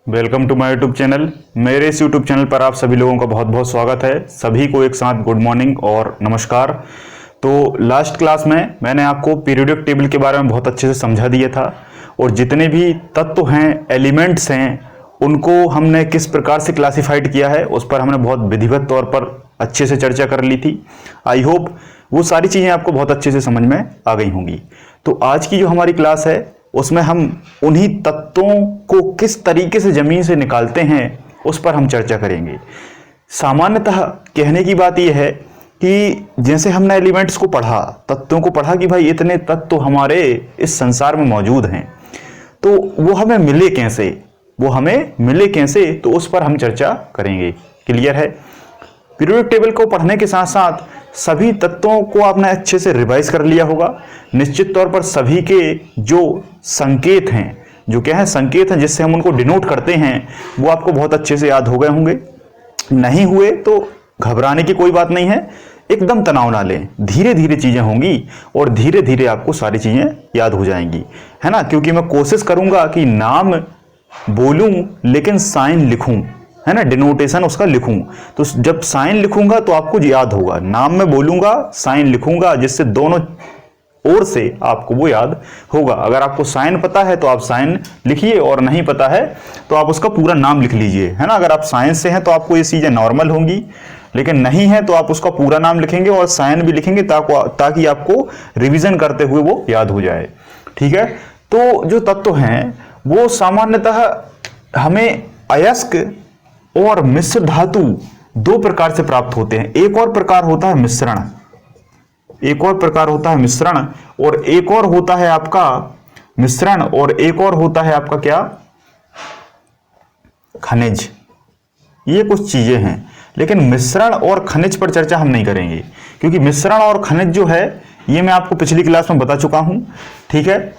Welcome to my YouTube channel. मेरे इस YouTube channel पर आप सभी लोगों का बहुत बहुत स्वागत है। सभी को एक साथ गुड मॉर्निंग और नमस्कार। तो लास्ट क्लास में मैंने आपको पीरियोडिक टेबल के बारे में बहुत अच्छे से समझा दिया था और जितने भी तत्व हैं, एलिमेंट्स हैं, उनको हमने किस प्रकार से क्लासिफाइड किया है उस पर हमने बहुत विधिवत तौर पर अच्छे से चर्चा कर ली थी। आई होप वो सारी चीज़ें आपको बहुत अच्छे से समझ में आ गई होंगी। तो आज की जो हमारी क्लास है उसमें हम उन्हीं तत्वों को किस तरीके से जमीन से निकालते हैं उस पर हम चर्चा करेंगे। सामान्यतः कहने की बात यह है कि जैसे हमने एलिमेंट्स को पढ़ा, तत्वों को पढ़ा कि भाई इतने तत्व हमारे इस संसार में मौजूद हैं, तो वो हमें मिले कैसे, तो उस पर हम चर्चा करेंगे। क्लियर है? पीरियोडिक टेबल को पढ़ने के साथ साथ सभी तत्वों को आपने अच्छे से रिवाइज कर लिया होगा। निश्चित तौर पर सभी के जो संकेत हैं, जो क्या है संकेत हैं जिससे हम उनको डिनोट करते हैं, वो आपको बहुत अच्छे से याद हो गए होंगे। नहीं हुए तो घबराने की कोई बात नहीं है, एकदम तनाव ना लें। धीरे धीरे चीजें होंगी और धीरे धीरे आपको सारी चीजें याद हो जाएंगी, है ना। क्योंकि मैं कोशिश करूंगा कि नाम बोलूं लेकिन साइन लिखूं, है ना, डिनोटेशन उसका लिखूं। तो जब साइन लिखूंगा तो आपको याद होगा। नाम में बोलूंगा, साइन लिखूंगा, जिससे दोनों ओर से आपको वो याद होगा। अगर आपको साइन पता है तो आप साइन लिखिए और नहीं पता है तो आप उसका पूरा नाम लिख लीजिए, है ना। अगर आप साइंस से हैं तो आपको ये चीजें नॉर्मल होंगी, लेकिन नहीं है तो आप उसका पूरा नाम लिखेंगे और साइन भी लिखेंगे ताकि आपको रिवीजन करते हुए वो याद हो जाए। ठीक है। तो जो तत्व हैं वो सामान्यतः हमें अयस्क और मिश्र धातु दो प्रकार से प्राप्त होते हैं। एक और प्रकार होता है मिश्रण, और एक और होता है आपका मिश्रण, और एक और होता है आपका क्या, खनिज। ये कुछ चीजें हैं, लेकिन मिश्रण और खनिज पर चर्चा हम नहीं करेंगे, क्योंकि मिश्रण और खनिज जो है ये मैं आपको पिछली क्लास में बता चुका हूं। ठीक है।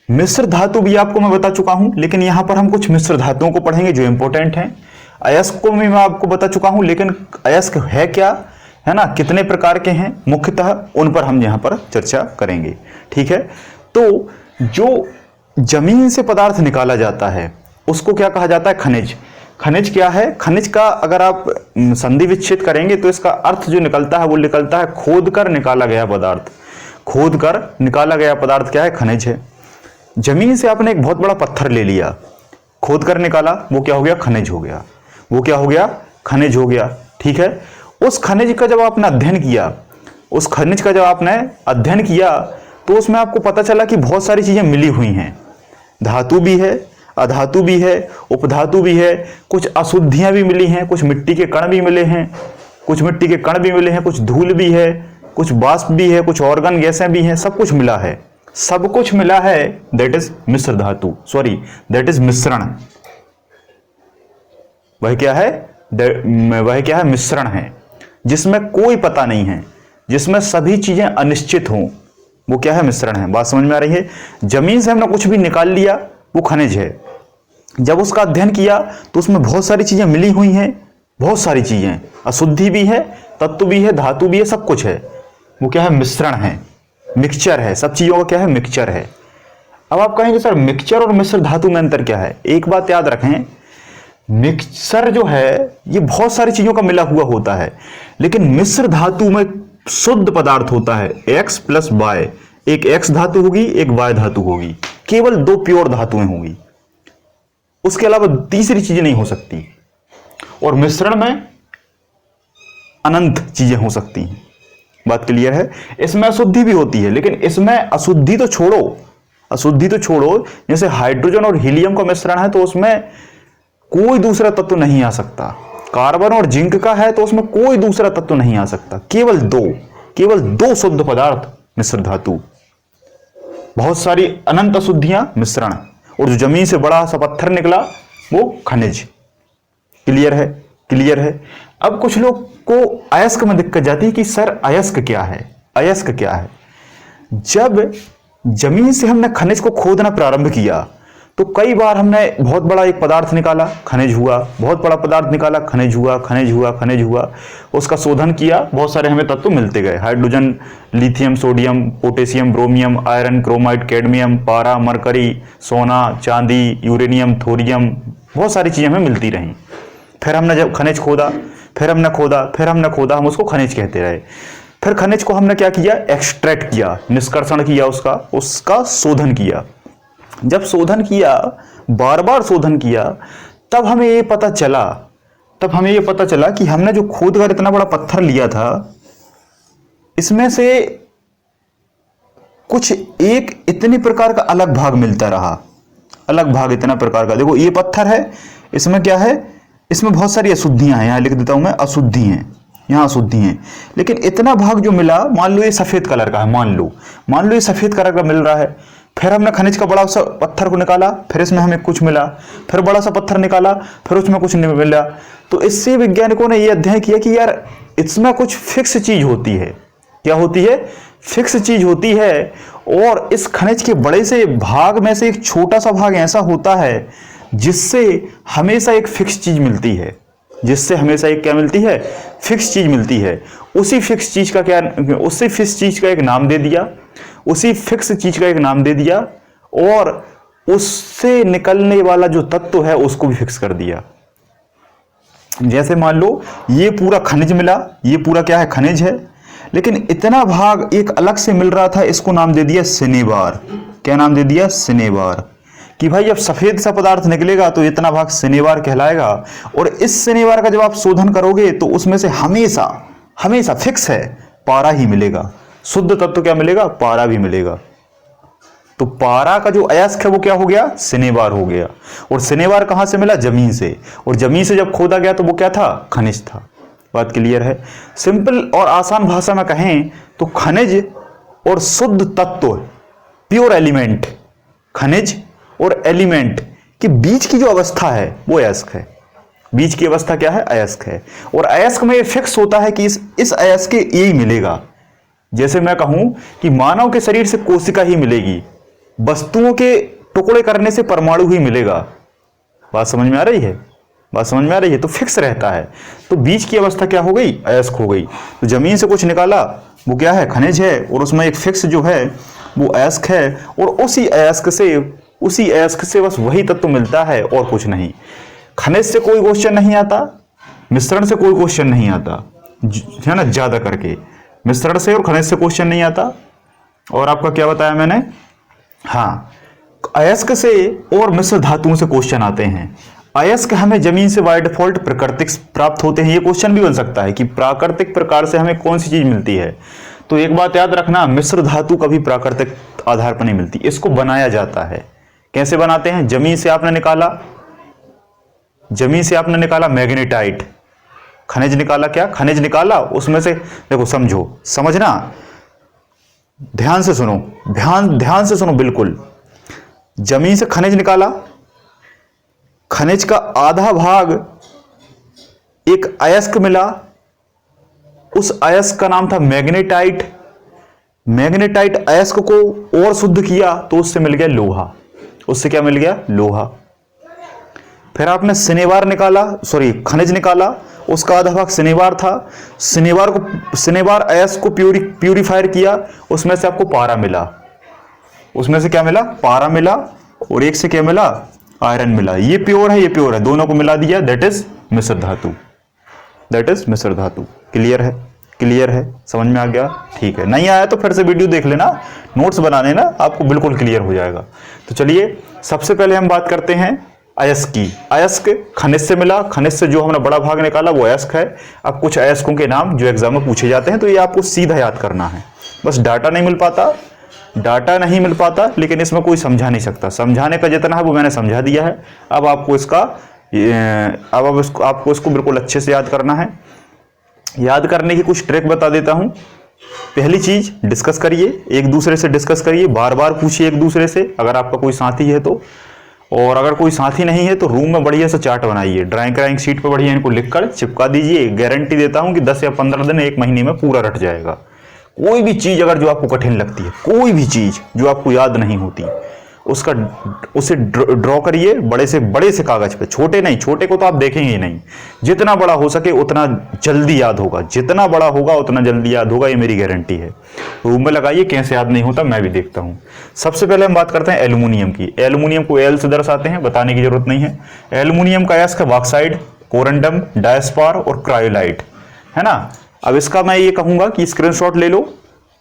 मिश्र धातु भी आपको मैं बता चुका हूं, लेकिन यहां पर हम कुछ मिश्र धातुओं को पढ़ेंगे जो इंपॉर्टेंट हैं। अयस्क को भी मैं आपको बता चुका हूं, लेकिन अयस्क है क्या, है ना, कितने प्रकार के हैं मुख्यतः, उन पर हम यहां पर चर्चा करेंगे। ठीक है। तो जो जमीन से पदार्थ निकाला जाता है उसको क्या कहा जाता है, खनिज। खनिज क्या है? खनिज का अगर आप संधि विच्छेद करेंगे तो इसका अर्थ जो निकलता है वो निकलता है खोद कर निकाला गया पदार्थ। खोद कर निकाला गया पदार्थ क्या है? खनिज है। जमीन से आपने एक बहुत बड़ा पत्थर ले लिया, खोद कर निकाला, वो क्या हो गया? खनिज हो गया। वो क्या हो गया? खनिज हो गया। ठीक है। उस खनिज का जब आपने अध्ययन किया तो उसमें आपको पता चला कि बहुत सारी चीजें मिली हुई हैं। धातु भी है, अधातु भी है, उपधातु भी है, कुछ अशुद्धियां भी मिली हैं, कुछ मिट्टी के कण भी मिले हैं, कुछ धूल भी है, कुछ वाष्प भी है, कुछ ऑर्गन गैसें भी हैं, सब कुछ मिला है। दैट इज मिश्र धातु, दैट इज मिश्रण। वह क्या है? मिश्रण है, जिसमें कोई पता नहीं है, जिसमें सभी चीजें अनिश्चित हों, वो क्या है? मिश्रण है। बात समझ में आ रही है? जमीन से हमने कुछ भी निकाल लिया, वो खनिज है। जब उसका अध्ययन किया तो उसमें बहुत सारी चीजें मिली हुई हैं, बहुत सारी चीजें, अशुद्धि भी है, तत्व भी है, धातु भी है, सब कुछ है। वो क्या है? मिश्रण है, मिक्सचर है। सब चीजों का क्या है? मिक्सचर है। अब आप कहेंगे सर मिक्सचर और मिश्र धातु में अंतर क्या है? एक बात याद रखें, मिक्सचर जो है ये बहुत सारी चीजों का मिला हुआ होता है, लेकिन मिश्र धातु में शुद्ध पदार्थ होता है x प्लस वाई। एक x धातु होगी, एक y धातु होगी, केवल दो प्योर धातुएं होंगी, उसके अलावा तीसरी चीजें नहीं हो सकती। और मिश्रण में अनंत चीजें हो सकती हैं। बात क्लियर है? इसमें अशुद्धि भी होती है, लेकिन इसमें अशुद्धि तो छोड़ो, जैसे हाइड्रोजन और हीलियम का मिश्रण है तो उसमें कोई दूसरा तत्व नहीं आ सकता। कार्बन और जिंक का है तो उसमें कोई दूसरा तत्व नहीं आ सकता। केवल दो शुद्ध पदार्थ मिश्र धातु, बहुत सारी अनंत अशुद्धियां मिश्रण, और जो जमीन से बड़ा सा पत्थर निकला वो खनिज। क्लियर है? अब कुछ लोग को अयस्क में दिक्कत जाती है कि सर अयस्क क्या है? जब जमीन से हमने खनिज को खोदना प्रारंभ किया तो कई बार हमने बहुत बड़ा एक पदार्थ निकाला, खनिज हुआ, बहुत बड़ा पदार्थ निकाला, खनिज हुआ, उसका शोधन किया, बहुत सारे हमें तत्व मिलते गए। Hydrogen, lithium, sodium, potassium, ब्रोमियम, iron, chromite, cadmium, पारा, मरकरी, सोना, चांदी, यूरेनियम, थोरियम, बहुत सारी चीज़ें हमें मिलती रहीं। फिर हमने जब खनिज खोदा, फिर हमने खोदा, फिर हमने खोदा, हम उसको खनिज कहते रहे। फिर खनिज को हमने क्या किया, एक्सट्रैक्ट किया, निष्कर्षण किया, उसका शोधन किया। जब शोधन किया, बार बार शोधन किया, तब हमें ये पता चला कि हमने जो खोद कर इतना बड़ा पत्थर लिया था, इसमें से कुछ एक इतने प्रकार का अलग भाग मिलता रहा, अलग भाग इतना प्रकार का। देखो ये पत्थर है, इसमें क्या है, इसमें बहुत सारी अशुद्धियां हैं, यहां लिख देता हूं मैं, अशुद्धि हैं, यहां अशुद्धि हैं। लेकिन इतना भाग जो मिला, मान लो ये सफेद कलर का है, मान लो ये सफेद कलर का मिल रहा है। फिर हमने खनिज का बड़ा सा पत्थर को निकाला, फिर इसमें हमें कुछ मिला, फिर बड़ा सा पत्थर निकाला, फिर उसमें कुछ नहीं मिला। तो इससे वैज्ञानिकों ने यह अध्ययन किया कि यार इसमें कुछ फिक्स चीज होती है। क्या होती है, फिक्स चीज होती है। और इस खनिज के बड़े से भाग में से एक छोटा सा भाग ऐसा होता है जिससे हमेशा एक फिक्स चीज मिलती है, जिससे हमेशा एक क्या मिलती है, फिक्स चीज मिलती है। उसी फिक्स चीज का एक नाम दे दिया, उसी फिक्स चीज का एक नाम दे दिया, और उससे निकलने वाला जो तत्व है उसको भी फिक्स कर दिया। जैसे मान लो ये पूरा खनिज मिला, ये पूरा क्या है, खनिज है, लेकिन इतना भाग एक अलग से मिल रहा था, इसको नाम दे दिया सिनेबार। क्या नाम दे दिया, सिनेबार। कि भाई जब सफेद सा पदार्थ निकलेगा तो इतना भाग सिनेबार कहलाएगा। और इस सिनेबार का जब आप शोधन करोगे तो उसमें से हमेशा फिक्स है, पारा ही मिलेगा। शुद्ध तत्व क्या मिलेगा, पारा भी मिलेगा। तो पारा का जो अयस्क है वो क्या हो गया, सिनेबार हो गया। और सिनेबार कहां से मिला, जमीन से। और जमीन से जब खोदा गया तो वो क्या था, खनिज था। बात क्लियर है। सिंपल और आसान भाषा में कहें तो खनिज और शुद्ध तत्व, प्योर एलिमेंट, खनिज और एलिमेंट के बीच की जो अवस्था है वो अयस्क है। बीच की अवस्था क्या है, अयस्क है। और अयस्क में ये फिक्स होता है कि इस अयस्क के यही मिलेगा। जैसे मैं कहूं कि मानव के शरीर से कोशिका ही मिलेगी, वस्तुओं के टुकड़े करने से परमाणु ही मिलेगा। बात समझ में आ रही है, बात समझ में आ रही है। तो फिक्स रहता है। तो बीच की अवस्था क्या हो गई, अयस्क हो गई। तो जमीन से कुछ निकाला, वो क्या है, खनिज है, और उसमें एक फिक्स जो है वो अयस्क है। और उसी अयस्क से बस वही तत्व मिलता है और कुछ नहीं। खनिज से कोई क्वेश्चन नहीं आता, मिश्रण से कोई क्वेश्चन नहीं आता, है ना, ज्यादा करके मिश्रण से और खनिज से क्वेश्चन नहीं आता। और आपका क्या बताया मैंने, हाँ, अयस्क से और मिश्र धातुओं से क्वेश्चन आते हैं। अयस्क हमें जमीन से बाय डिफॉल्ट प्राकृतिक प्राप्त होते हैं। ये क्वेश्चन भी बन सकता है कि प्राकृतिक प्रकार से हमें कौन सी चीज मिलती है। तो एक बात याद रखना, मिश्र धातु कभी प्राकृतिक आधार पर नहीं मिलती, इसको बनाया जाता है। कैसे बनाते हैं, जमीन से आपने निकाला मैग्नेटाइट, खनिज निकाला, क्या खनिज निकाला, उसमें से देखो, समझना, ध्यान से सुनो बिल्कुल। जमीन से खनिज निकाला, खनिज का आधा भाग एक अयस्क मिला, उस अयस्क का नाम था मैग्नेटाइट। मैग्नेटाइट अयस्क को और शुद्ध किया तो उससे मिल गया लोहा। उससे क्या मिल गया, लोहा। फिर आपने खनिज निकाला, उसका आधा भाग सिनेबार था। सिनेबार अयस्क को प्यूरिफायर किया, उसमें से आपको पारा मिला। उसमें से क्या मिला, पारा मिला। और एक से क्या मिला, आयरन मिला। ये प्योर है, ये प्योर है, दोनों को मिला दिया, दैट इज मिश्र धातु। क्लियर है, समझ में आ गया, ठीक है। नहीं आया तो फिर से वीडियो देख लेना, नोट्स बना लेना, आपको बिल्कुल क्लियर हो जाएगा। तो चलिए, सबसे पहले हम बात करते हैं अयस्क की। अयस्क खनिज से मिला, खनिज से जो हमने बड़ा भाग निकाला वो अयस्क है। अब कुछ अयस्कों के नाम जो एग्जाम में पूछे जाते हैं, तो ये आपको सीधा याद करना है। बस डाटा नहीं मिल पाता, लेकिन इसमें कोई समझा नहीं सकता। समझाने का जितना है वो मैंने समझा दिया है। अब आपको इसको बिल्कुल अच्छे से याद करना है। याद करने की कुछ ट्रिक बता देता हूं। पहली चीज, डिस्कस करिए, एक दूसरे से डिस्कस करिए, बार बार पूछिए एक दूसरे से, अगर आपका कोई साथी है तो। और अगर कोई साथी नहीं है तो रूम में बढ़िया सा चार्ट बनाइए, ड्राइंग शीट पर बढ़िया इनको लिखकर चिपका दीजिए। गारंटी देता हूं कि 10 या 15 दिन, 1 महीने में पूरा रट जाएगा। कोई भी चीज अगर जो आपको कठिन लगती है, कोई भी चीज जो आपको याद नहीं होती, उसका उसे ड्रॉ करिए बड़े से कागज पे, छोटे नहीं, छोटे को तो आप देखेंगे ही नहीं, जितना बड़ा हो सके उतना जल्दी याद होगा, जितना बड़ा होगा उतना जल्दी याद होगा, ये मेरी गारंटी है। रूम में लगाइए, कैसे याद नहीं होता मैं भी देखता हूं। सबसे पहले हम बात करते हैं एल्यूमिनियम की। एल्यूमिनियम को एल से दर्शाते हैं, बताने की जरूरत नहीं है। एल्यूमिनियम का एस का बॉक्साइड, कोरंडम, डायस्पार और क्रायोलाइट, है ना। अब इसका मैं ये कहूंगा कि स्क्रीनशॉट ले लो,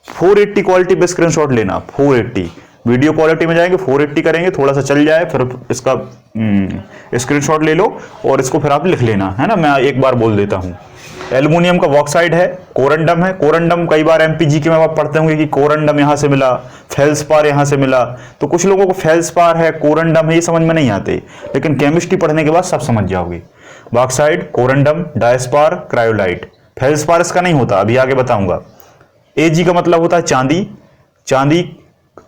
480 क्वालिटी पे स्क्रीनशॉट लेना, 480 वीडियो क्वालिटी में जाएंगे, 480 करेंगे, थोड़ा सा चल जाए फिर इसका स्क्रीनशॉट ले लो और इसको फिर आप लिख लेना, है ना। मैं एक बार बोल देता हूं। एल्यूमिनियम का बॉक्साइड है, कोरंडम है। कोरंडम कई बार एमपीजी के में आप पढ़ते होंगे कि कोरंडम यहां से मिला, फेल्सपार यहां से मिला, तो कुछ लोगों को फेल्सपार है, कोरंडम है, ये समझ में नहीं आते, लेकिन केमिस्ट्री पढ़ने के बाद सब समझ जाओगे। Bauxite, corundum, diaspore, cryolite. Feldspar इसका नहीं होता, अभी आगे बताऊंगा। एजी का मतलब होता है चांदी, चांदी,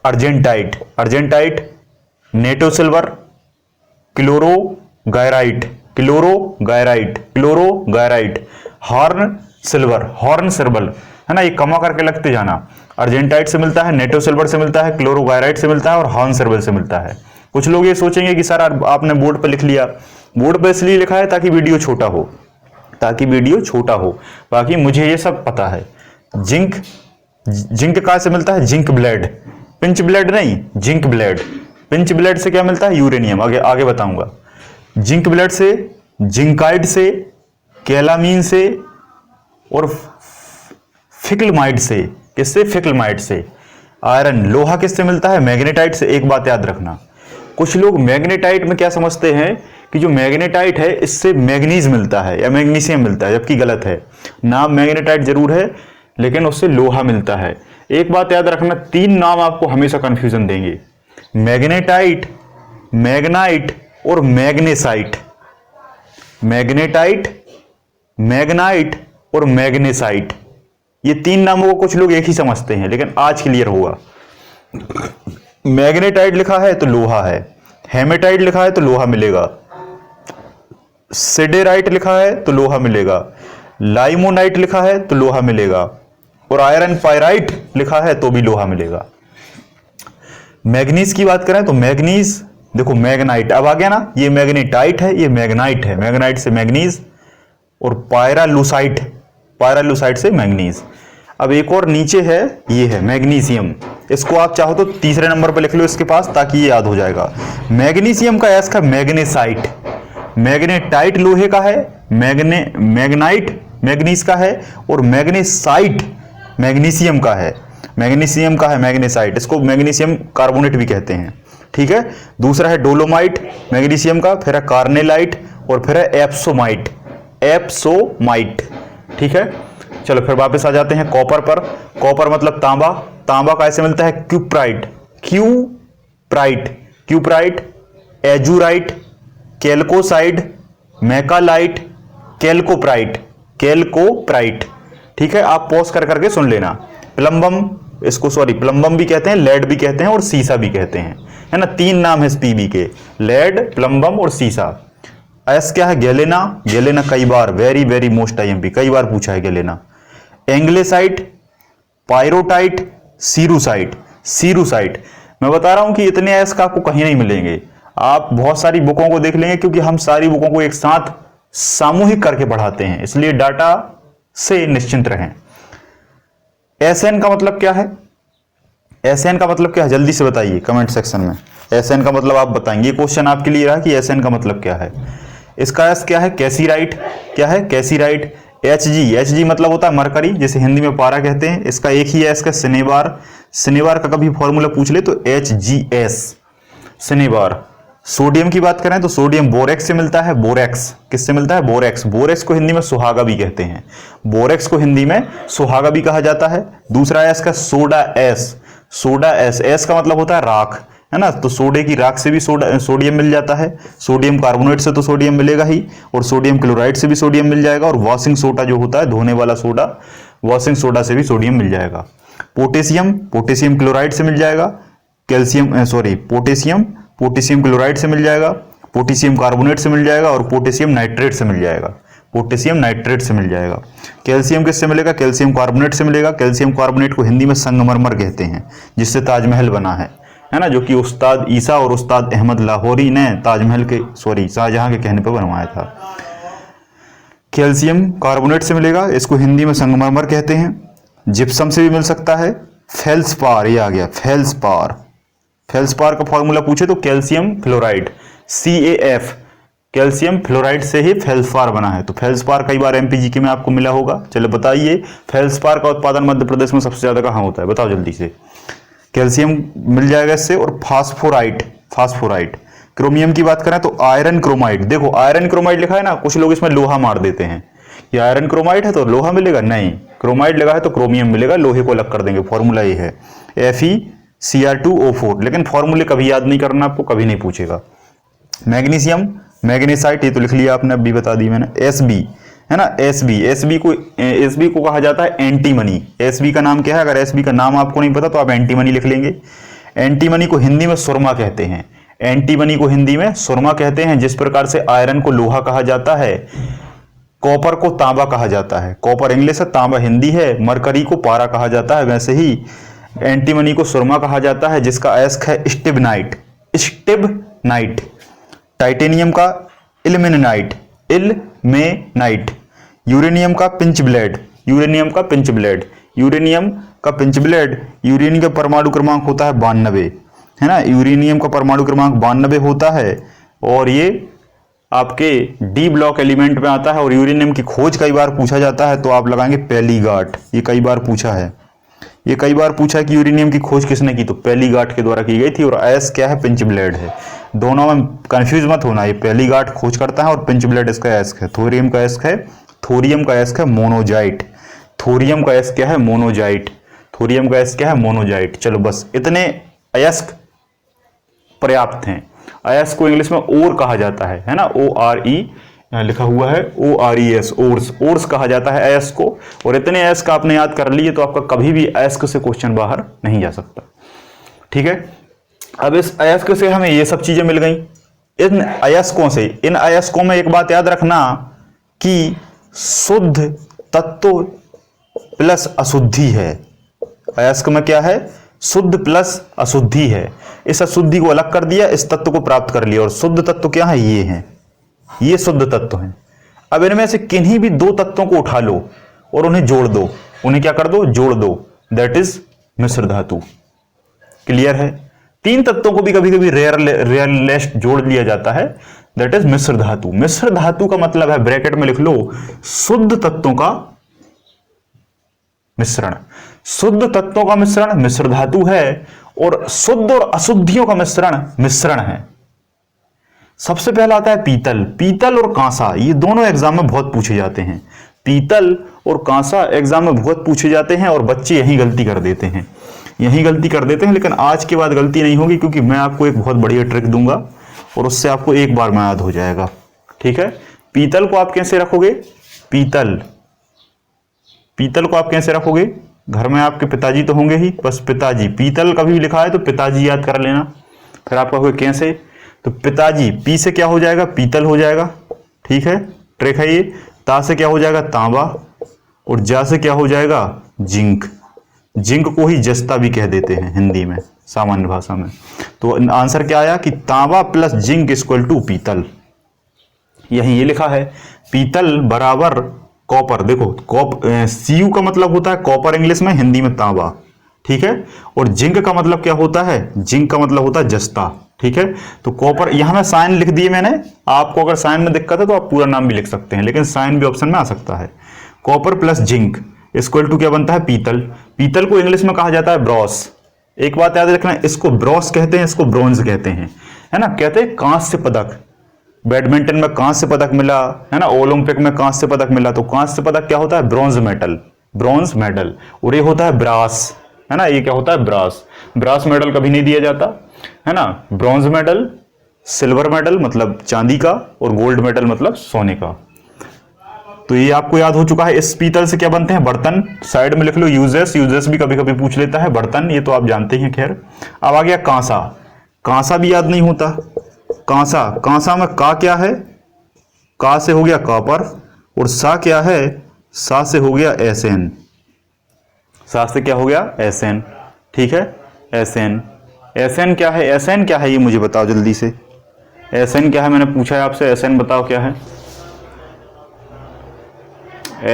argentite, argentite, native silver, chlorargyrite, chlorargyrite, chlorargyrite, horn silver, horn silver, है ना। ये कमा करके लगते जाना। अर्जेंटाइट से मिलता है, नेटो सिल्वर से मिलता है, क्लोरो गायराइट से मिलता है और हॉर्न सिल्वर से मिलता है। कुछ लोग ये सोचेंगे कि सर आपने बोर्ड पर लिख लिया। बोर्ड पर इसलिए लिखा है ताकि वीडियो छोटा हो, ताकि वीडियो छोटा हो, बाकी मुझे ये सब पता है। जिंक, जिंक कहां से मिलता है? जिंक ब्लेड, पिंच ब्लेड नहीं, जिंक ब्लेड। पिंच ब्लेड से क्या मिलता है? यूरेनियम। आगे आगे बताऊंगा। जिंक ब्लेड से, जिंकाइड से, कैलामीन से और फिक्लमाइड से। किससे? फिक्लमाइड से। आयरन, लोहा किससे मिलता है? मैग्नेटाइट से। एक बात याद रखना, कुछ लोग मैग्नेटाइट में क्या समझते हैं कि जो मैग्नेटाइट है इससे मैग्नीज मिलता है या मैग्नीशियम मिलता है, जबकि गलत है। नाम मैग्नेटाइट जरूर है लेकिन उससे लोहा मिलता है। एक बात याद रखना, 3 नाम आपको हमेशा कंफ्यूजन देंगे, मैग्नेटाइट, मैग्नाइट और मैग्नेसाइट। मैग्नेटाइट, मैग्नाइट और मैग्नेसाइट, ये 3 नामों को कुछ लोग एक ही समझते हैं, लेकिन आज क्लियर होगा। मैग्नेटाइट लिखा है तो लोहा है, हेमेटाइट लिखा है तो लोहा मिलेगा, सिडेराइट लिखा है तो लोहा मिलेगा, लाइमोनाइट लिखा है तो लोहा मिलेगा और आयरन पायराइट लिखा है तो भी लोहा मिलेगा। मैग्नीज की बात करें तो मैग्नीज, देखो मैग्नाइट अब आ गया ना, ये मैग्नेटाइट है, ये मैग्नाइट है, मैग्नाइट से मैग्नीज और पायरालुसाइट, पायरालुसाइट से मैग्नीज। अब एक और नीचे है, ये है मैग्नीशियम। इसको आप चाहो तो तीसरे नंबर पर लिख लो इसके पास, ताकि ये याद हो जाएगा। मैग्नीशियम का एस का मैग्नेसाइट, मैग्नेटाइट लोहे का है, मैग्नाइट मैग्नीज का है और मैग्नेसाइट मैग्नीशियम का है, मैग्नीशियम का है मैग्नेसाइट। इसको मैग्नीशियम कार्बोनेट भी कहते हैं, ठीक है। दूसरा है डोलोमाइट मैग्नीशियम का, फिर है कार्नेलाइट और फिर है एप्सोमाइट, एप्सोमाइट, ठीक है। चलो फिर वापस आ जाते हैं कॉपर पर। कॉपर मतलब तांबा, तांबा कैसे मिलता है? क्यूप्राइट, क्यूप्राइट, क्यूप्राइट, एजुराइट, कैल्कोसाइड, मैकालाइट, कैल्कोप्राइट, कैल्कोप्राइट, ठीक है। आप पॉज कर करके सुन लेना। प्लम्बम, इसको सॉरी प्लम्बम भी कहते हैं, लेड भी कहते हैं और सीसा भी कहते हैं, है ना। 3 नाम है इस पीबी के, लेड, प्लम्बम और सीसा। एस क्या है? गैलेना, गैलेना कई बार वेरी वेरी मोस्ट आईएमपी कई बार पूछा है गैलेना। एंग्लेसाइट, पायरोटाइट, सीरूसाइट, सीरूसाइट। मैं बता रहा हूं कि इतने एस का आपको कहीं नहीं मिलेंगे। आप बहुत सारी बुकों को देख लेंगे, क्योंकि हम सारी बुकों को एक साथ सामूहिक करके पढ़ाते हैं, इसलिए डाटा से निश्चिंत रहें। एसएन का मतलब क्या है? एसएन का मतलब क्या है? जल्दी से बताइए कमेंट सेक्शन में। एसएन का मतलब आप बताएंगे, क्वेश्चन आपके लिए रहा कि एसएन का मतलब क्या है। इसका एस क्या है? कैसीराइट, क्या है? कैसीराइट। एचजी, एचजी मतलब होता है मरकरी, जिसे हिंदी में पारा कहते हैं। इसका एक ही है, इसका सिनेबार, सिनेबार का कभी फॉर्मूला पूछ ले तो HGS, सिनेबार। सोडियम की बात करें तो सोडियम बोरेक्स से मिलता है, बोरेक्स किससे मिलता है? बोरेक्स। बोरेक्स को हिंदी में सुहागा भी कहते हैं, बोरेक्स को हिंदी में सुहागा भी कहा जाता है। दूसरा है इसका soda S, soda S, S का मतलब होता है राख, है ना। तो सोडे की राख से भी सोडियम मिल जाता है, सोडियम कार्बोनेट से तो सोडियम मिलेगा ही, और सोडियम क्लोराइड से भी सोडियम मिल जाएगा, और वॉशिंग सोडा जो होता है धोने वाला सोडा, वॉशिंग सोडा से भी सोडियम मिल जाएगा। पोटेशियम, पोटेशियम क्लोराइड से मिल जाएगा। Calcium sorry potassium, potassium chloride से मिल जाएगा, पोटेशियम कार्बोनेट से मिल जाएगा और पोटेशियम नाइट्रेट से मिल जाएगा, पोटेशियम नाइट्रेट से मिल जाएगा। कैल्शियम किससे मिलेगा? कैल्शियम कार्बोनेट से मिलेगा। कैल्शियम कार्बोनेट को हिंदी में संगमरमर कहते हैं, जिससे ताजमहल बना है है ना, जो कि उस्ताद ईसा और उस्ताद अहमद लाहौरी ने ताजमहल के शाहजहां के कहने पर बनवाया था। कैल्शियम कार्बोनेट से मिलेगा, इसको हिंदी में संगमरमर कहते हैं। जिप्सम से भी मिल सकता है। फेल्सपार, ये आ गया फेल्सपार। फेल्सपार का फॉर्मूला पूछे तो calcium fluoride, CaF, calcium fluoride से ही फेल्सपार बना है। तो फेल्सपार कई बार MPGK में आपको मिला होगा। चलो बताइए, फेल्सपार का उत्पादन मध्य प्रदेश में सबसे ज्यादा कहाँ होता है, बताओ जल्दी से। कैल्शियम मिल जाएगा इससे। और फास्फोराइट, फास्फोराइट। क्रोमियम की बात करें तो आयरन क्रोमाइड। देखो आयरन क्रोमाइड लिखा है ना, कुछ लोग इसमें लोहा मार देते हैं। ये आयरन क्रोमाइड है तो लोहा मिलेगा, नहीं, क्रोमाइड लगा है तो क्रोमियम मिलेगा, लोहे को अलग कर देंगे। फॉर्मूला ये है FeCr2O4। लेकिन फॉर्मूले कभी याद नहीं करना, आपको कभी नहीं पूछेगा। मैग्नीशियम, मैग्नेसाइट, ये तो लिख लिया आपने, अभी बता दी मैंने। Sb है ना, एसबी को कहा जाता है एंटीमनी। Sb का नाम क्या है, अगर Sb का नाम आपको नहीं पता तो आप एंटीमनी लिख लेंगे। एंटीमनी को हिंदी में सुरमा कहते हैं। एंटीमनी को हिंदी में सुरमा कहते हैं। जिस प्रकार से आयरन को लोहा कहा जाता है, कॉपर को तांबा कहा जाता है। कॉपर इंग्लिश है, तांबा हिंदी है। मरकरी को पारा कहा जाता है, वैसे ही एंटीमनी को सुरमा कहा जाता है, जिसका अयस्क है स्टिबनाइट, स्टिबनाइट। टाइटेनियम का इल्मेनाइट, इल्मेनाइट। यूरेनियम का पिंच ब्लेड, यूरेनियम का पिंच ब्लेड, यूरेनियम का पिंच ब्लेड। यूरेनियम का परमाणु क्रमांक होता है 92, है ना, यूरेनियम का परमाणु क्रमांक 92 होता है। और ये आपके डी ब्लॉक एलिमेंट में आता है। और यूरेनियम की खोज कई बार पूछा जाता है तो आप लगाएंगे पैलीगाट। ये कई बार पूछा है, ये कई बार पूछा है कि यूरेनियम की खोज किसने की, तो पैलीगाट के द्वारा की गई थी। और अयस्क क्या है, पिंच ब्लेड है। दोनों में कंफ्यूज मत होना, ये पैलीगाट खोज करता है और पिंच ब्लेड इसका अयस्क है। थोरियम का अयस्क है, थोरियम का अयस्क है मोनोजाइट। थोरियम का अयस्क क्या है, मोनोजाइट। थोरियम का अयस्क क्या है, मोनोजाइट। चलो बस इतने अयस्क पर्याप्त हैं। अयस्क को इंग्लिश में ओर कहा जाता है ना, ORE यहाँ लिखा हुआ है, ORES, ओर्स, ओर्स कहा जाता है अयस्क को। और इतने अयस्क आपने याद कर लिए तो आपका कभी भी अयस्क से क्वेश्चन बाहर नहीं जा सकता। ठीक है, अब इस अयस्क से हमें ये सब चीजें मिल गई। इन अयस्कों से, इन अयस्कों में एक बात याद रखना कि शुद्ध तत्व प्लस अशुद्धि है। अयस्क में क्या है, शुद्ध प्लस अशुद्धि है। इस अशुद्धि को अलग कर दिया, इस तत्व को प्राप्त कर लिया। और शुद्ध तत्व क्या है, ये हैं, ये शुद्ध तत्व हैं। अब इनमें से किन्हीं भी दो तत्वों को उठा लो और उन्हें जोड़ दो, उन्हें क्या कर दो, जोड़ दो, दैट इज मिश्र धातु। क्लियर है। तीन तत्वों को भी कभी कभी रेयरलेस्ट जोड़ लिया जाता है, दैट इज मिश्र धातु। मिश्र धातु का मतलब है, ब्रैकेट में लिख लो, शुद्ध तत्वों का मिश्रण। शुद्ध तत्वों का मिश्रण मिश्र धातु है, और शुद्ध और अशुद्धियों का मिश्रण मिश्रण है। सबसे पहला आता है पीतल। पीतल और कांसा, ये दोनों एग्जाम में बहुत पूछे जाते हैं। पीतल और कांसा एग्जाम में बहुत पूछे जाते हैं और बच्चे यही गलती कर देते हैं, यही गलती कर देते हैं। लेकिन आज के बाद गलती नहीं होगी, क्योंकि मैं आपको एक बहुत बढ़िया ट्रिक दूंगा और उससे आपको एक बार में याद हो जाएगा। ठीक है, पीतल को आप कैसे रखोगे, पीतल, पीतल को आप कैसे रखोगे, घर में आपके पिताजी तो होंगे ही, बस पिताजी। पीतल कभी भी लिखा है तो पिताजी याद कर लेना। फिर आप कहोगे कैसे, तो पिताजी, पी से क्या हो जाएगा, पीतल हो जाएगा। ठीक है, ट्रिक है ये। ता से क्या हो जाएगा, तांबा। और जा से क्या हो जाएगा, जिंक। जिंक को ही जस्ता भी कह देते हैं हिंदी में, सामान्य भाषा में। तो आंसर क्या आया कि तांबा प्लस जिंक इक्वल टू पीतल। यही ये लिखा है, पीतल बराबर कॉपर। देखो Cu का मतलब होता है कॉपर इंग्लिश में, हिंदी में तांबा। ठीक है, और जिंक का मतलब क्या होता है, जिंक का मतलब होता है जस्ता। ठीक है, तो कॉपर, यहां में साइन लिख दिए मैंने। आपको अगर साइन में दिक्कत है तो आप पूरा नाम भी लिख सकते हैं, लेकिन साइन भी ऑप्शन में आ सकता है। Copper plus zinc equal to क्या बनता है, पीतल। पीतल को इंग्लिश में कहा जाता है ब्रॉस। एक बात याद रखना, इसको ब्रॉस कहते हैं, इसको ब्रॉन्ज कहते हैं, है ना। कहते हैं कांस्य पदक, बैडमिंटन में कांस्य पदक मिला, है ना, ओलंपिक में कांस्य पदक मिला, तो कांस्य पदक क्या होता है, ब्रॉन्ज मेडल, ब्रॉन्ज मेडल। और ये होता है ब्रास, है ना, ये क्या होता है, ब्रास। ब्रास मेडल कभी नहीं दिया जाता, है ना। ब्रॉन्ज मेडल, सिल्वर मेडल मतलब चांदी का, और गोल्ड मेडल मतलब सोने का। तो ये आपको याद हो चुका है। इस पीतल से क्या बनते हैं, बर्तन। साइड में लिख लो यूजेस, यूजेस भी कभी कभी पूछ लेता है, बर्तन, ये तो आप जानते हैं। खैर, अब आ गया कांसा। कांसा भी याद नहीं होता। कांसा, कांसा में का क्या है, का से हो गया कॉपर, और सा क्या है, सा से हो गया एसएन। सा से क्या हो गया, एसएन। ठीक है, एसएन। Sn क्या है? Sn क्या है ये मुझे बताओ जल्दी से। Sn क्या है? मैंने पूछा है आपसे, Sn बताओ क्या है?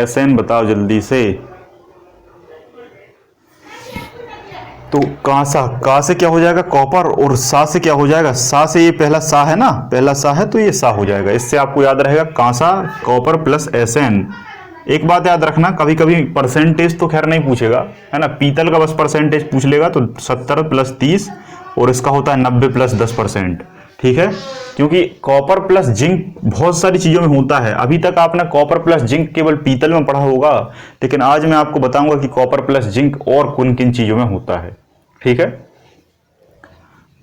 Sn बताओ जल्दी से। तो का से क्या हो जाएगा? कॉपर, और सा से क्या हो जाएगा? सा से ये पहला सा है ना, पहला सा है तो ये सा हो जाएगा। इससे आपको याद रहेगा कांसा कॉपर प्लस Sn। एक बात याद रखना, कभी कभी परसेंटेज तो खैर नहीं पूछेगा, है ना, पीतल का बस परसेंटेज पूछ लेगा तो 70 प्लस 30, और इसका होता है 90 प्लस 10%। ठीक है, क्योंकि कॉपर प्लस जिंक बहुत सारी चीजों में होता है। अभी तक आपने कॉपर प्लस जिंक केवल पीतल में पढ़ा होगा, लेकिन आज मैं आपको बताऊंगा कि कॉपर प्लस जिंक और किन किन चीजों में होता है। ठीक है,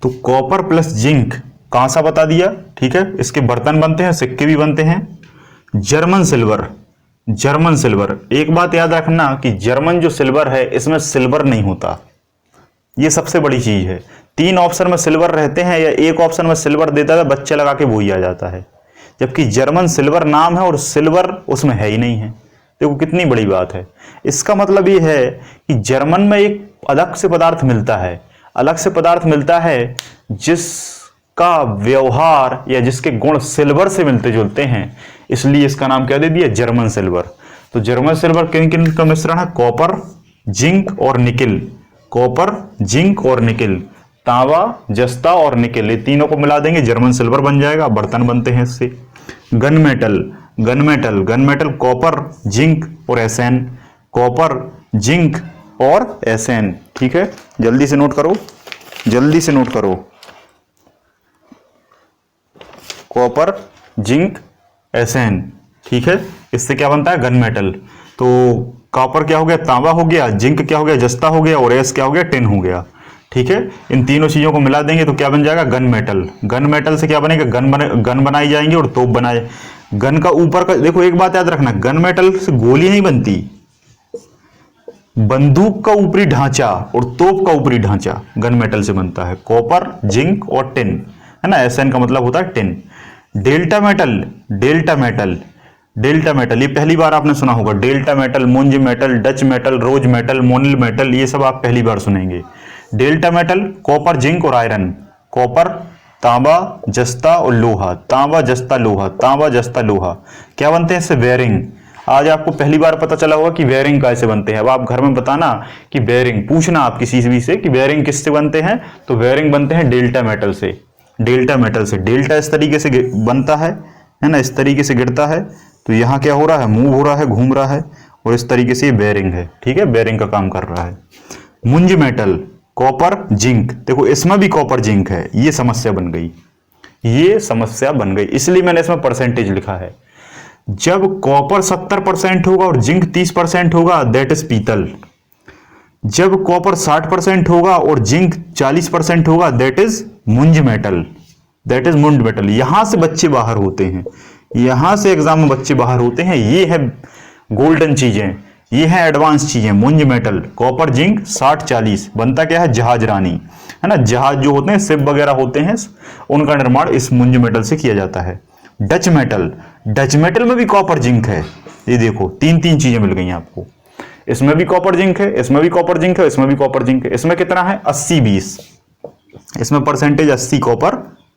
तो कॉपर प्लस जिंक कांसा बता दिया। ठीक है, इसके बर्तन बनते हैं, सिक्के भी बनते हैं। जर्मन सिल्वर, जर्मन सिल्वर, एक बात याद रखना कि जर्मन जो सिल्वर है इसमें सिल्वर नहीं होता, ये सबसे बड़ी चीज है। 3 ऑप्शन में सिल्वर रहते हैं या एक ऑप्शन में सिल्वर देता है, बच्चे लगा के वो ही आ जाता है, जबकि जर्मन सिल्वर नाम है और सिल्वर उसमें है ही नहीं है। देखो कितनी बड़ी बात है। इसका मतलब ये है कि जर्मन में एक अलग से पदार्थ मिलता है, अलग से पदार्थ मिलता है जिसका व्यवहार या जिसके गुण सिल्वर से मिलते जुलते हैं, इसलिए इसका नाम क्या दे दिया? German silver. तो जर्मन सिल्वर किन किन का मिश्रण है? कॉपर, जिंक और निकिल। कॉपर, जिंक और निकिल, तांबा, जस्ता और निकिल, ये तीनों को मिला देंगे जर्मन सिल्वर बन जाएगा। बर्तन बनते हैं इससे। Gun metal, gun metal, gun metal copper, zinc और Sn। कॉपर, जिंक और Sn। ठीक है, जल्दी से नोट करो, जल्दी से नोट करो। Copper, zinc, Sn। ठीक है, इससे क्या बनता है? Gun metal. तो कॉपर क्या हो गया? तांबा हो गया, जिंक क्या हो गया? जस्ता हो गया, और S क्या हो गया? टिन हो गया। ठीक है, इन तीनों चीजों को मिला देंगे तो क्या बन जाएगा? Gun metal. गन मेटल से क्या बनेगा? गन बनाई जाएंगी और तोप बनाए। गन का ऊपर का देखो, एक बात याद रखना, गन मेटल से गोली नहीं बनती, बंदूक का ऊपरी ढांचा और तोप का ऊपरी ढांचा गन मेटल से बनता है। कॉपर, जिंक और टिन, है ना, Sn का मतलब होता है tin. Delta metal, delta metal, delta metal, ये पहली बार आपने सुना होगा। डेल्टा मेटल, मुंज मेटल, डच मेटल, रोज मेटल, मोनिल मेटल, ये सब आप पहली बार सुनेंगे। डेल्टा मेटल कॉपर, जिंक और आयरन। कॉपर, तांबा, जस्ता और लोहा। तांबा, जस्ता, लोहा, तांबा, जस्ता, लोहा, क्या बनते हैं इससे? बेयरिंग। आज आपको पहली बार पता चला होगा कि बेयरिंग कैसे बनते हैं। अब आप घर में बताना कि बेयरिंग, पूछना आप किसी भी से कि बेयरिंग किससे बनते हैं, तो बेयरिंग बनते हैं डेल्टा मेटल से। डेल्टा मेटल से। डेल्टा इस तरीके से बनता है ना, इस तरीके से गिरता है, तो यहाँ क्या हो रहा है? मूव हो रहा है, घूम रहा है, और इस तरीके से ये बेयरिंग है। ठीक है, बेयरिंग का काम कर रहा है। मुंज मेटल, कॉपर, जिंक, देखो इसमें भी कॉपर जिंक है, ये समस्या बन गई, ये समस्या बन गई, इसलिए मैंने इसमें परसेंटेज लिखा है। जब कॉपर 70% होगा और जिंक 30% होगा, दैट इज पीतल। जब कॉपर 60% होगा और जिंक 40% होगा, दैट इज मुंज मेटल, दैट इज मुंज मेटल। यहां से बच्चे बाहर होते हैं, यहां से एग्जाम में बच्चे बाहर होते हैं। ये है गोल्डन चीजें, ये है एडवांस चीजें। मुंज मेटल, कॉपर, जिंक 60-40 बनता क्या है? जहाज रानी, है ना, जहाज जो होते हैं, शिप वगैरह होते हैं, उनका निर्माण इस मुंज मेटल से किया जाता है। डच मेटल, डच मेटल में भी कॉपर जिंक है। ये देखो तीन चीजें मिल गई आपको, इसमें भी कॉपर जिंक है, इसमें भी कॉपर जिंक है, इसमें भी कॉपर जिंक है। इसमें कितना है? 80-20, इसमें परसेंटेज 80 कॉपर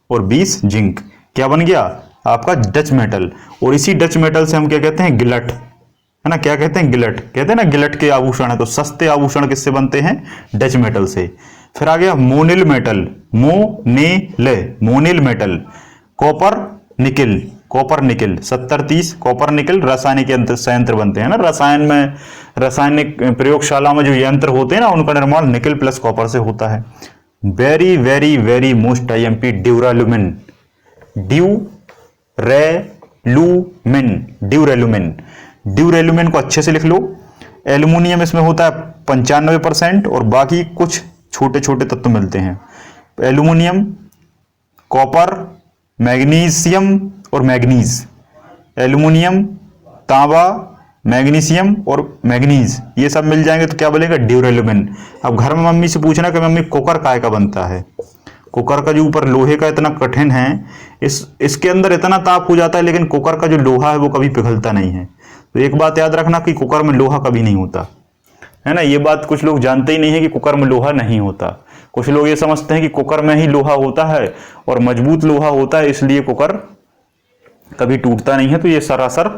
और 20 जिंक। क्या बन गया आपका? Dutch metal. और इसी डच मेटल से हम क्या कहते हैं? गिलट, है ना, क्या कहते हैं? गिलट, कहते हैं ना गिलट के आभूषण है। तो सस्ते आभूषण किससे बनते हैं? डच मेटल से। फिर आ गया monel metal, monel metal, copper nickel, copper nickel 70-30, copper nickel. रासायनिक संयंत्र बनते हैं ना, रसायन में, रासायनिक प्रयोगशाला में जो यंत्र होते हैं ना, उनका निर्माण निकिल प्लस कॉपर से होता है। Very very very most IMP, duralumin, duralumin, duralumin को अच्छे से लिख लो। एल्युमिनियम इसमें होता है 95% और बाकी कुछ छोटे छोटे तत्व मिलते हैं। एल्युमिनियम, कॉपर, मैग्नीशियम और मैग्नीज। एल्युमिनियम, तांबा, मैग्नीशियम और मैग्नीज, ये सब मिल जाएंगे तो क्या बोलेगा? ड्यूरेलुमिन। अब घर में मम्मी से पूछना कि मम्मी कुकर काय का बनता है? कुकर का जो ऊपर लोहे का इतना कठिन है, इसके अंदर इतना ताप हो जाता है, लेकिन कुकर का जो लोहा है वो कभी पिघलता नहीं है। तो एक बात याद रखना कि कुकर में लोहा कभी नहीं होता, है ना, ये बात कुछ लोग जानते ही नहीं है कि कुकर में लोहा नहीं होता। कुछ लोग ये समझते हैं कि कुकर में ही लोहा होता है और मजबूत लोहा होता है, इसलिए कुकर कभी टूटता नहीं है। तो ये सरासर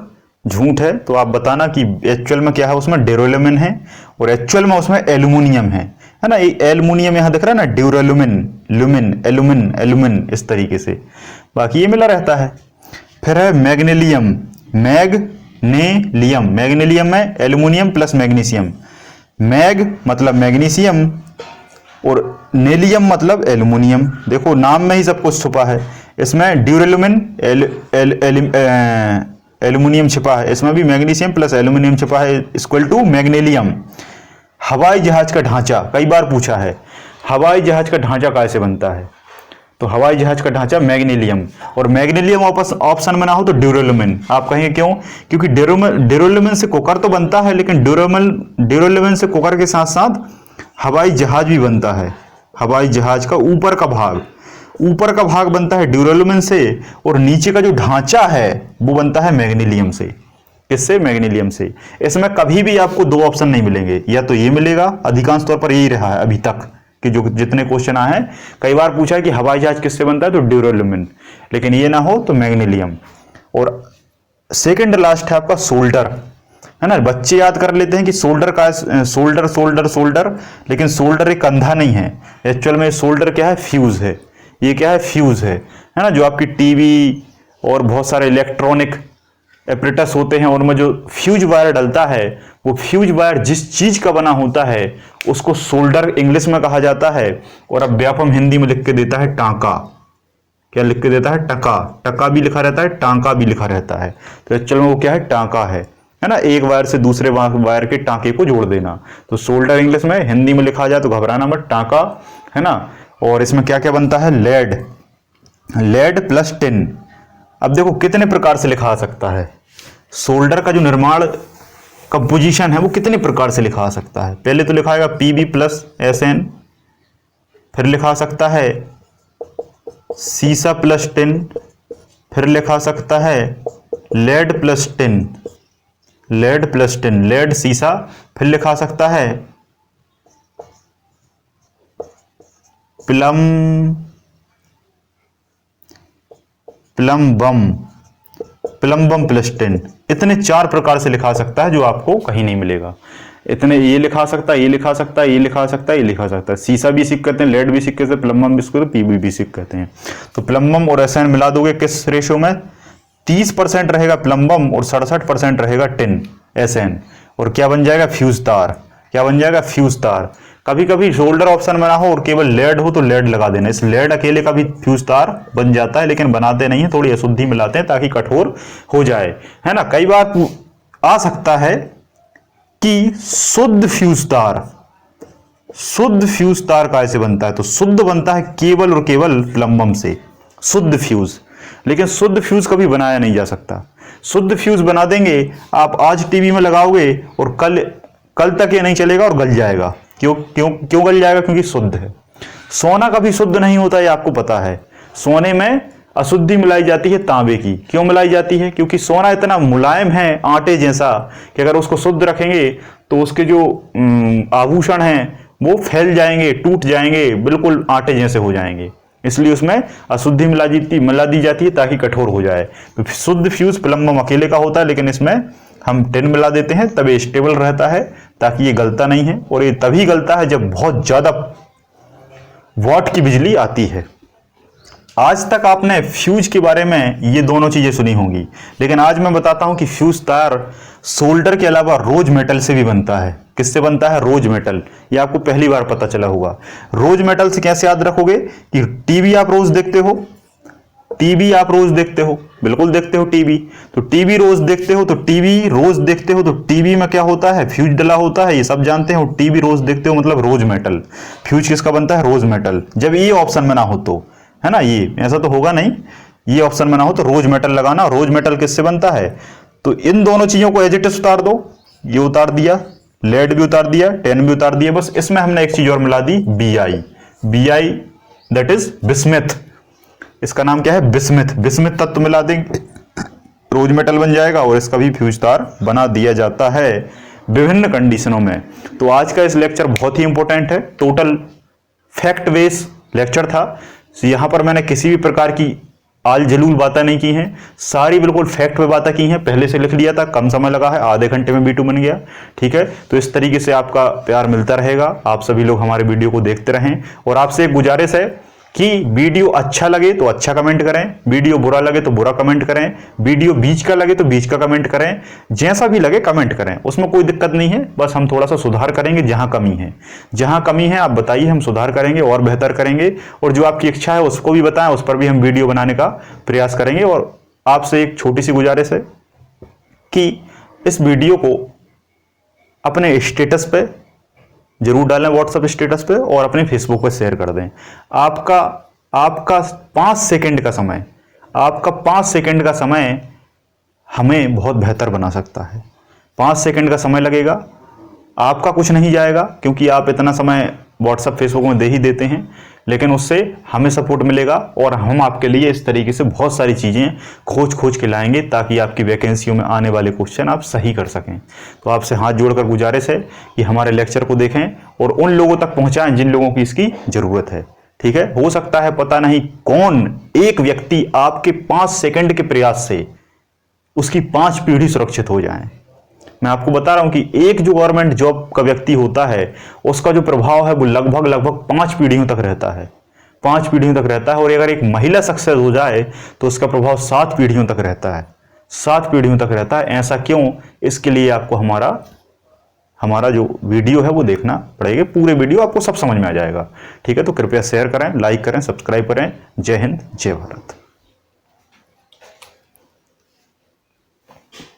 झूठ है। तो आप बताना कि एक्चुअल में क्या है, उसमें ड्यूरेलुमिन है और एक्चुअल में उसमें एल्यूमिनियम है ना। ये एल्यूमिनियम यहाँ दिख रहा है ना, ड्यूरेलुमिन, लुमिन, एल्यूमिन, एल्यूमिन, इस तरीके से बाकी ये मिला रहता है। फिर है मैग्नीलियम, मैग्नीलियम, मैग्नीलियम में एल्यूमिनियम प्लस मैग्नीशियम। मैग मतलब मैग्नीशियम और नेलियम मतलब एल्यूमिनियम। देखो नाम में ही सब कुछ छुपा है। इसमें ड्यूरेलुमिन एल्यूमिनियम छिपा है, इसमें भी मैग्नीशियम प्लस एल्यूमिनियम छिपा है, इक्वल टू मैग्नीलियम। हवाई जहाज का ढांचा कई बार पूछा है, हवाई जहाज का ढांचा कैसे बनता है? तो हवाई जहाज का ढांचा मैग्नीलियम, और मैग्नीलियम ऑप्शन में ना हो तो ड्यूरेलुमिन। आप कहेंगे क्यों? क्योंकि ड्यूरेलुमिन से कुकर तो बनता है, लेकिन ड्यूरेलुमिन से कुकर के साथ साथ हवाई जहाज भी बनता है। हवाई जहाज का ऊपर का भाग बनता है ड्यूरेलुमिन से, और नीचे का जो ढांचा है वो बनता है मैग्नीलियम से। किससे? मैग्नीलियम से। इसमें कभी भी आपको दो ऑप्शन नहीं मिलेंगे, या तो ये मिलेगा, अधिकांश तौर पर यही रहा है अभी तक कि जो जितने क्वेश्चन आए हैं। कई बार पूछा है कि हवाई जहाज किससे बनता है, तो ड्यूरेलुमिन, लेकिन ये ना हो तो मैग्नीलियम। और सेकंड लास्ट है आपका सोल्डर, है ना। बच्चे याद कर लेते हैं कि सोल्डर का सोल्डर सोल्डर सोल्डर, लेकिन सोल्डर एक कंधा नहीं है। एक्चुअल में सोल्डर क्या है? फ्यूज है। ये क्या है? फ्यूज है ना। जो आपकी टीवी और बहुत सारे इलेक्ट्रॉनिक एपरेटस होते हैं, उनमें जो फ्यूज वायर डलता है, वो फ्यूज वायर जिस चीज का बना होता है उसको सोल्डर इंग्लिश में कहा जाता है। और अब व्यापम हिंदी में लिख के देता है टांका। क्या लिख के देता है? टका। टका भी लिखा रहता है, टांका भी लिखा रहता है। तो एक्चुअल में वो क्या है? टांका है ना। एक वायर से दूसरे वायर के टांके को जोड़ देना। तो सोल्डर इंग्लिश में, हिंदी में लिखा जाए तो घबराना मत, टांका, है ना। और इसमें क्या क्या बनता है? Lead, lead plus tin. अब देखो कितने प्रकार से लिखा आ सकता है। सोल्डर का जो निर्माण कंपोजिशन है वो कितने प्रकार से लिखा आ सकता है। पहले तो लिखाएगा Pb प्लस SN, फिर लिखा सकता है सीसा प्लस टिन, फिर लिखा सकता है lead plus tin, lead plus tin, lead सीसा, फिर लिखा सकता है प्लम्बम प्लस टिन। इतने 4 प्रकार से लिखा सकता है जो आपको कहीं नहीं मिलेगा। इतने ये लिखा सकता है, ये लिखा सकता है, ये लिखा सकता है, ये लिखा सकता है। सीसा भी सीख कहते हैं, लेड भी सीख कहते हैं, प्लम्बम भी सीख कहते हैं, पीबी भी सीख कहते हैं। तो प्लम्बम और एसएन मिला दोगे किस रेशियो में? 30% रहेगा प्लम्बम और 67% रहेगा टिन एसएन। और क्या बन जाएगा? फ्यूज तार। क्या बन जाएगा? फ्यूज तार। कभी कभी शोल्डर ऑप्शन में ना हो और केवल लेड हो तो लेड लगा देना। इस लेड अकेले का भी फ्यूज तार बन जाता है, लेकिन बनाते नहीं है, थोड़ी अशुद्धि मिलाते हैं ताकि कठोर हो जाए, है ना। कई बार आ सकता है कि शुद्ध फ्यूज तार, शुद्ध फ्यूज तार कैसे बनता है? तो शुद्ध बनता है केवल और केवल प्लम्बम से, शुद्ध फ्यूज। लेकिन शुद्ध फ्यूज कभी बनाया नहीं जा सकता। शुद्ध फ्यूज बना देंगे आप, आज टीवी में लगाओगे और कल तक ये नहीं चलेगा और गल जाएगा। क्यों क्यों क्यों गल जाएगा? क्योंकि शुद्ध है। सोना कभी शुद्ध नहीं होता, ये आपको पता है। सोने में अशुद्धि मिलाई जाती है तांबे की। क्यों मिलाई जाती है? क्योंकि सोना इतना मुलायम है, आटे जैसा, कि अगर उसको शुद्ध रखेंगे तो उसके जो आभूषण हैं वो फैल जाएंगे, टूट जाएंगे, बिल्कुल आटे जैसे हो जाएंगे। इसलिए उसमें अशुद्धि मिला दी जाती है ताकि कठोर हो जाए। तो शुद्ध फ्यूज प्लम्बम अकेले का होता है, लेकिन इसमें हम टिन मिला देते हैं, तब ये स्टेबल रहता है, ताकि ये गलता नहीं है। और ये तभी गलता है जब बहुत ज्यादा वॉट की बिजली आती है। आज तक आपने फ्यूज के बारे में ये दोनों चीजें सुनी होंगी, लेकिन आज मैं बताता हूं कि फ्यूज तार सोल्डर के अलावा रोज मेटल से भी बनता है। किससे बनता है? रोज मेटल। ये आपको पहली बार पता चला होगा। रोज मेटल से कैसे याद रखोगे कि टीवी आप रोज देखते हो, टीवी आप रोज देखते हो, बिल्कुल देखते हो टीवी। तो टीवी रोज देखते हो, तो टीवी रोज देखते हो, तो टीवी में क्या होता है? फ्यूज डला होता है, ये सब जानते हो। टीवी रोज देखते हो मतलब रोज मेटल। फ्यूज किसका बनता है? रोज मेटल। जब ये ऑप्शन में ना हो तो, है ना, ये ऐसा तो होगा नहीं, ये ऑप्शन में ना हो तो रोज मेटल लगाना। रोज मेटल किससे बनता है? तो इन दोनों चीजों को एज इट इज उतार दो। ये उतार दिया, लेड भी उतार दिया, टिन भी उतार दिया। बस इसमें हमने एक चीज और मिला दी, BI, दैट इज बिस्मिथ। इसका नाम क्या है? बिस्मिथ। बिस्मिथ तत्व मिला देंगे, रोज मेटल बन जाएगा और इसका भी फ्यूज तार बना दिया जाता है विभिन्न कंडीशनों में। तो आज का इस लेक्चर बहुत ही इंपॉर्टेंट है। टोटल फैक्ट बेस लेक्चर था। यहाँ पर मैंने किसी भी प्रकार की आल जलूल बातें नहीं की हैं, सारी बिल्कुल फैक्ट पे बातें की हैं। पहले से लिख लिया था, कम समय लगा है, आधे घंटे में B2 बन गया। ठीक है, तो इस तरीके से आपका प्यार मिलता रहेगा। आप सभी लोग हमारे वीडियो को देखते रहें, और आपसे एक गुजारिश है कि वीडियो अच्छा लगे तो अच्छा कमेंट करें, वीडियो बुरा लगे तो बुरा कमेंट करें, वीडियो बीच का लगे तो बीच का कमेंट करें, जैसा भी लगे कमेंट करें, उसमें कोई दिक्कत नहीं है। बस हम थोड़ा सा सुधार करेंगे जहां कमी है। जहां कमी है आप बताइए, हम सुधार करेंगे और बेहतर करेंगे। और जो आपकी इच्छा है उसको भी बताएं, उस पर भी हम वीडियो बनाने का प्रयास करेंगे। और आपसे एक छोटी सी गुजारिश है कि इस वीडियो को अपने स्टेटस पे जरूर डालें, व्हाट्सएप स्टेटस पे, और अपने फेसबुक पे शेयर कर दें। आपका 5 सेकंड का समय, आपका 5 सेकंड का समय हमें बहुत बेहतर बना सकता है। 5 सेकंड का समय लगेगा, आपका कुछ नहीं जाएगा, क्योंकि आप इतना समय व्हाट्सएप फेसबुक में दे ही देते हैं, लेकिन उससे हमें सपोर्ट मिलेगा और हम आपके लिए इस तरीके से बहुत सारी चीज़ें खोज के लाएंगे, ताकि आपकी वैकेंसियों में आने वाले क्वेश्चन आप सही कर सकें। तो आपसे हाथ जोड़कर गुजारिश है कि हमारे लेक्चर को देखें और उन लोगों तक पहुंचाएं जिन लोगों की इसकी ज़रूरत है। ठीक है, हो सकता है पता नहीं कौन एक व्यक्ति आपके 5 सेकंड के प्रयास से उसकी 5 पीढ़ी सुरक्षित हो जाए। मैं आपको बता रहा हूं कि एक जो गवर्नमेंट जॉब का व्यक्ति होता है उसका जो प्रभाव है वो लगभग 5 पीढ़ियों तक रहता है। 5 पीढ़ियों तक रहता है। और अगर एक महिला सक्सेस हो जाए तो उसका प्रभाव 7 पीढ़ियों तक रहता है। 7 पीढ़ियों तक रहता है। ऐसा क्यों? इसके लिए आपको हमारा जो वीडियो है वो देखना पड़ेगा। पूरे वीडियो आपको सब समझ में आ जाएगा। ठीक है, तो कृपया शेयर करें, लाइक करें, सब्सक्राइब करें। जय हिंद, जय भारत।